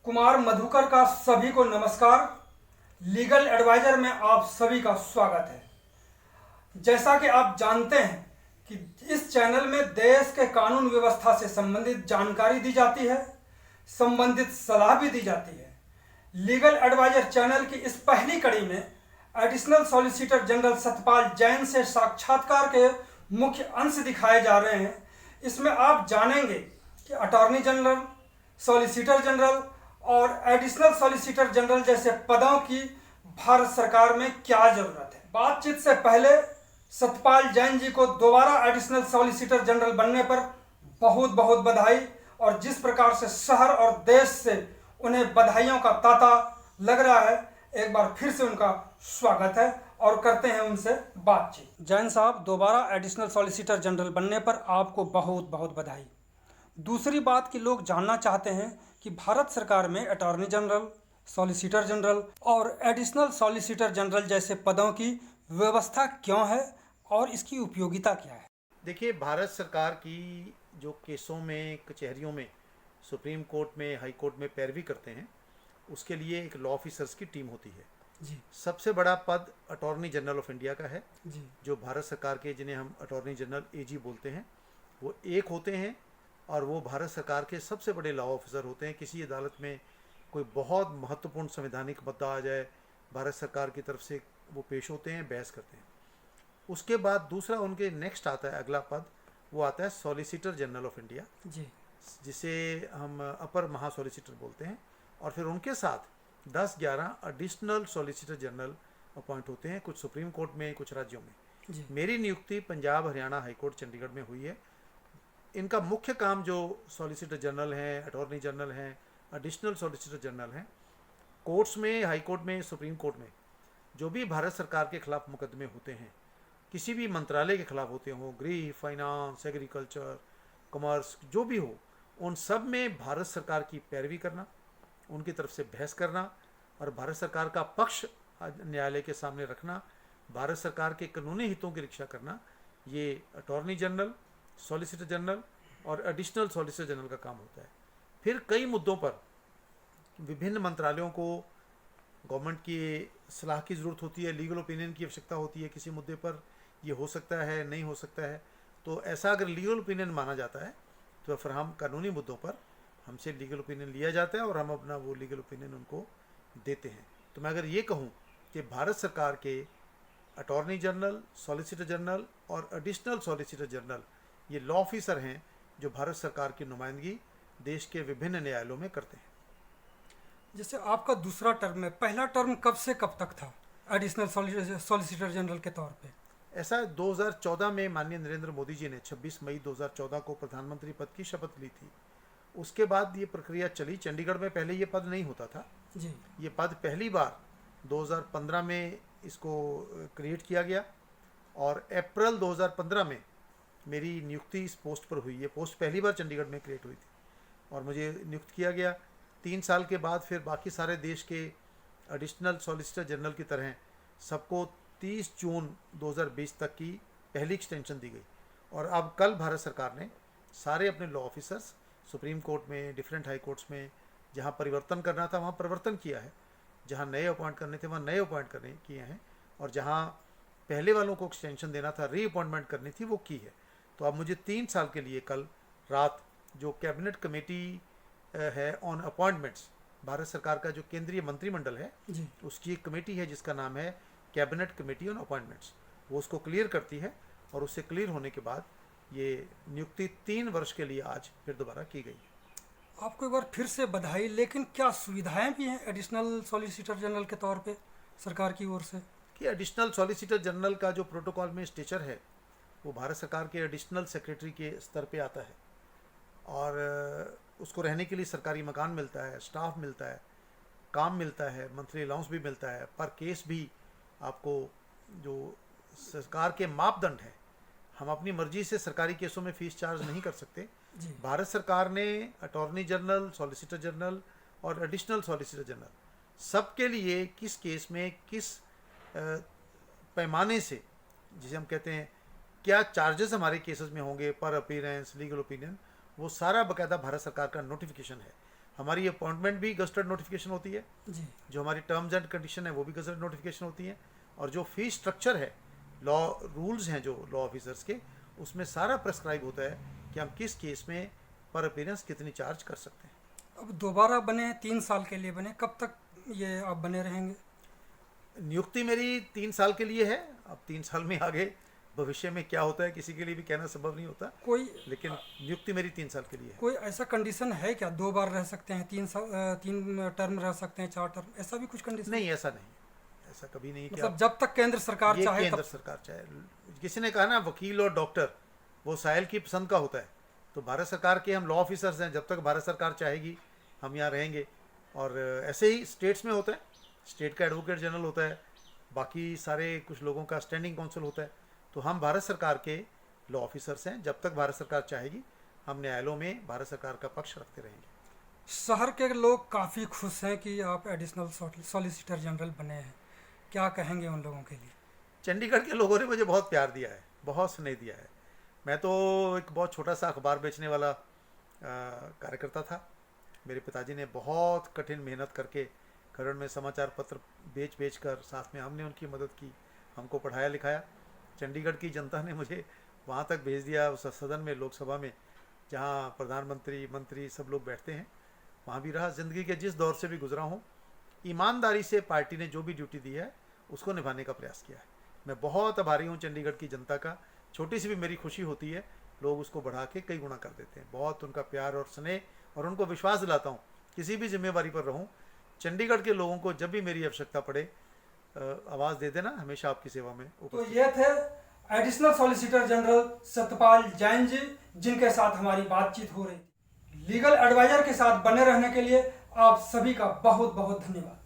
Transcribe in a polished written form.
कुमार मधुकर का सभी को नमस्कार। लीगल एडवाइजर में आप सभी का स्वागत है। जैसा कि आप जानते हैं कि इस चैनल में देश के कानून व्यवस्था से संबंधित जानकारी दी जाती है, संबंधित सलाह भी दी जाती है। लीगल एडवाइजर चैनल की इस पहली कड़ी में additional solicitor general Satpal Jain से साक्षात्कार के मुख्य अंश दिखाए जा रहे हैं। इसमें आप जानेंगे कि अटॉर्नी जनरल, सॉलिसिटर जनरल और एडिशनल सॉलिसिटर जनरल जैसे पदों की भारत सरकार में क्या जरूरत है। बातचीत से पहले सतपाल जैन जी को दोबारा एडिशनल सॉलिसिटर जनरल बनने पर बहुत बहुत बधाई, और जिस प्रकार से शहर और देश से उन्हें बधाइयों का तांता लग रहा है, एक बार फिर से उनका स्वागत है और करते हैं उनसे बातचीत। जैन साहब, दोबारा एडिशनल सॉलिसिटर जनरल बनने पर आपको बहुत बहुत बधाई। दूसरी बात कि लोग जानना चाहते हैं कि भारत सरकार में अटॉर्नी जनरल, सॉलिसिटर जनरल और एडिशनल सॉलिसिटर जनरल जैसे पदों की व्यवस्था क्यों है और इसकी उपयोगिता क्या है। देखिए, भारत सरकार की जो केसों में, कचहरियों में, सुप्रीम कोर्ट में, हाई कोर्ट में पैरवी करते हैं, उसके लिए एक लॉ ऑफिसर्स की टीम होती है जी सबसे बड़ा पद अटॉर्नी जनरल ऑफ इंडिया का है। जी जो भारत सरकार के, जिन्हें हम अटॉर्नी जनरल एजी बोलते हैं, वो एक होते हैं और वो भारत सरकार के सबसे बड़े लॉ ऑफिसर होते हैं। किसी अदालत में कोई बहुत महत्वपूर्ण संवैधानिक मुद्दा आ जाए, भारत सरकार की तरफ से वो पेश होते हैं, बहस करते हैं। उसके बाद दूसरा उनके नेक्स्ट आता है, अगला पद वो आता है सॉलिसिटर जनरल ऑफ इंडिया, जी जिसे हम अपर महा सॉलिसिटर बोलते हैं। और फिर उनके साथ 10-11 एडिशनल सॉलिसिटर जनरल अपॉइंट होते हैं, कुछ सुप्रीम कोर्ट में, कुछ राज्यों में। जी मेरी नियुक्ति पंजाब, हरियाणा हाई कोर्ट चंडीगढ़ में हुई है। इनका मुख्य काम, जो सॉलिसिटर जनरल हैं, अटॉर्नी जनरल हैं, एडिशनल सॉलिसिटर जनरल हैं, कोर्ट्स में, हाई कोर्ट में, सुप्रीम कोर्ट में जो भी भारत सरकार के खिलाफ मुकदमे होते हैं, किसी भी मंत्रालय के खिलाफ होते हों, गृह, फाइनेंस, एग्रीकल्चर, कॉमर्स, जो भी हो, उन सब में भारत सरकार की पैरवी करना, उनकी तरफ से बहस करना और भारत सरकार का पक्ष न्यायालय के सामने रखना, भारत सरकार के कानूनी हितों की रक्षा करना, ये अटॉर्नी जनरल, सॉलिसिटर जनरल और एडिशनल सॉलिसिटर जनरल का काम होता है। फिर कई मुद्दों पर विभिन्न मंत्रालयों को गवर्नमेंट की सलाह की ज़रूरत होती है, लीगल ओपिनियन की आवश्यकता होती है। किसी मुद्दे पर ये हो सकता है, नहीं हो सकता है, तो ऐसा अगर लीगल ओपिनियन माना जाता है तो फिर हम कानूनी मुद्दों पर हमसे लीगल ओपिनियन लिया जाता है और हम अपना वो लीगल ओपिनियन उनको देते हैं। तो मैं अगर ये कहूँ कि भारत सरकार के अटॉर्नी जनरल, सॉलिसिटर जनरल और एडिशनल सॉलिसिटर जनरल ये लॉ ऑफिसर हैं जो भारत सरकार की नुमाइंदगी देश के विभिन्न न्यायालयों में करते हैं। जैसे आपका दूसरा टर्म है, पहला टर्म कब से कब तक था एडिशनल सॉलिसिटर जनरल के तौर पे। ऐसा 2014 में माननीय नरेंद्र मोदी जी ने 26 मई 2014 को प्रधानमंत्री पद की शपथ ली थी। उसके बाद ये प्रक्रिया चली। चंडीगढ़ में पहले ये पद नहीं होता था। जी ये पद पहली बार 2015 में इसको क्रिएट किया गया और अप्रैल 2015 में मेरी नियुक्ति इस पोस्ट पर हुई। ये पोस्ट पहली बार चंडीगढ़ में क्रिएट हुई थी और मुझे नियुक्त किया गया। 3 साल के बाद फिर बाकी सारे देश के एडिशनल सॉलिसिटर जनरल की तरह सबको 30 जून 2020 तक की पहली एक्सटेंशन दी गई। और अब कल भारत सरकार ने सारे अपने लॉ ऑफिसर्स सुप्रीम कोर्ट में, डिफरेंट हाई कोर्ट्स में, जहां परिवर्तन करना था वहां परिवर्तन किया है, जहां नए अपॉइंट करने थे वहां नए अपॉइंट करने किए हैं, और जहां पहले वालों को एक्सटेंशन देना था, री अपॉइंटमेंट करनी थी, वो की है। तो अब मुझे 3 साल के लिए कल रात जो कैबिनेट कमेटी है ऑन अपॉइंटमेंट्स, भारत सरकार का जो केंद्रीय मंत्रिमंडल है जी उसकी एक कमेटी है जिसका नाम है कैबिनेट कमेटी ऑन अपॉइंटमेंट्स, वो उसको क्लियर करती है और उससे क्लियर होने के बाद ये नियुक्ति 3 वर्ष के लिए आज फिर दोबारा की गई। आपको एक बार फिर से बधाई। लेकिन क्या सुविधाएं भी हैं एडिशनल सॉलिसिटर जनरल के तौर पे सरकार की ओर से। कि एडिशनल सॉलिसिटर जनरल का जो प्रोटोकॉल में स्टेचर है वो भारत सरकार के एडिशनल सेक्रेटरी के स्तर पे आता है और उसको रहने के लिए सरकारी मकान मिलता है, स्टाफ मिलता है, काम मिलता है, मंथली अलाउंस भी मिलता है, पर केस भी आपको, जो सरकार के मापदंड हैं, हम अपनी मर्जी से सरकारी केसों में फीस चार्ज नहीं कर सकते। जी भारत सरकार ने अटॉर्नी जनरल, सॉलिसिटर जनरल और एडिशनल सॉलिसिटर जनरल सबके लिए किस केस में किस पैमाने से, जिसे हम कहते हैं क्या चार्जेस हमारे केसेस में होंगे पर अपीयरेंस, लीगल ओपिनियन, वो सारा बाकायदा भारत सरकार का नोटिफिकेशन है। हमारी अपॉइंटमेंट भी गजटेड नोटिफिकेशन होती है, जी। जो हमारी टर्म्स एंड कंडीशन है वो भी गजटेड नोटिफिकेशन होती है, और जो फीस स्ट्रक्चर है, लॉ रूल्स हैं जो लॉ ऑफिसर्स के, उसमें सारा प्रेस्क्राइब होता है कि हम किस केस में पर अपीयरेंस कितनी चार्ज कर सकते हैं। अब दोबारा बने, 3 साल के लिए बने, कब तक ये आप बने रहेंगे? नियुक्ति मेरी 3 साल के लिए है। अब 3 साल में आगे भविष्य में क्या होता है किसी के लिए भी कहना संभव नहीं होता, कोई लेकिन नियुक्ति मेरी 3 साल के लिए है। कोई ऐसा कंडीशन है क्या, 2 बार रह सकते हैं, 3 टर्म रह सकते हैं, 4 टर्म, ऐसा भी कुछ कंडीशन? नहीं, ऐसा नहीं, ऐसा कभी नहीं किया। मतलब जब तक केंद्र सरकार ये चाहे केंद्र तब। सरकार चाहे। किसी ने कहा ना वकील और डॉक्टर वो साहिल की पसंद का होता है, तो भारत सरकार के हम लॉ ऑफिसर्स हैं, जब तक भारत सरकार चाहेगी हम यहाँ रहेंगे। और ऐसे ही स्टेट्स में होता है, स्टेट का एडवोकेट जनरल होता है, बाकी सारे कुछ लोगों का स्टैंडिंग काउंसिल होता है, तो हम भारत सरकार के लॉ ऑफिसर्स हैं, जब तक भारत सरकार चाहेगी हम न्यायालयों में भारत सरकार का पक्ष रखते रहेंगे। शहर के लोग काफ़ी खुश हैं कि आप एडिशनल सॉलिसिटर जनरल बने हैं, क्या कहेंगे उन लोगों के लिए? चंडीगढ़ के लोगों ने मुझे बहुत प्यार दिया है, बहुत स्नेह दिया है। मैं तो एक बहुत छोटा सा अखबार बेचने वाला कार्यकर्ता था। मेरे पिताजी ने बहुत कठिन मेहनत करके खरड़ में समाचार पत्र बेच कर साथ में हमने उनकी मदद की, हमको पढ़ाया लिखाया। चंडीगढ़ की जनता ने मुझे वहाँ तक भेज दिया, उस सदन में, लोकसभा में, जहाँ प्रधानमंत्री, मंत्री सब लोग बैठते हैं, वहाँ भी रहा। ज़िंदगी के जिस दौर से भी गुजरा हूँ, ईमानदारी से पार्टी ने जो भी ड्यूटी दी है उसको निभाने का प्रयास किया है। मैं बहुत आभारी हूँ चंडीगढ़ की जनता का। छोटी सी भी मेरी खुशी होती है, लोग उसको बढ़ा के कई गुना कर देते हैं। बहुत उनका प्यार और स्नेह, और उनको विश्वास दिलाता हूँ किसी भी जिम्मेवारी पर रहूँ, चंडीगढ़ के लोगों को जब भी मेरी आवश्यकता पड़े आवाज़ दे देना, हमेशा आपकी सेवा में तो उपस्थित। ये थे additional solicitor general Satyapal Jain ji, जिनके साथ हमारी बातचीत हो रही थी। लीगल एडवाइजर के साथ बने रहने के लिए आप सभी का बहुत बहुत धन्यवाद।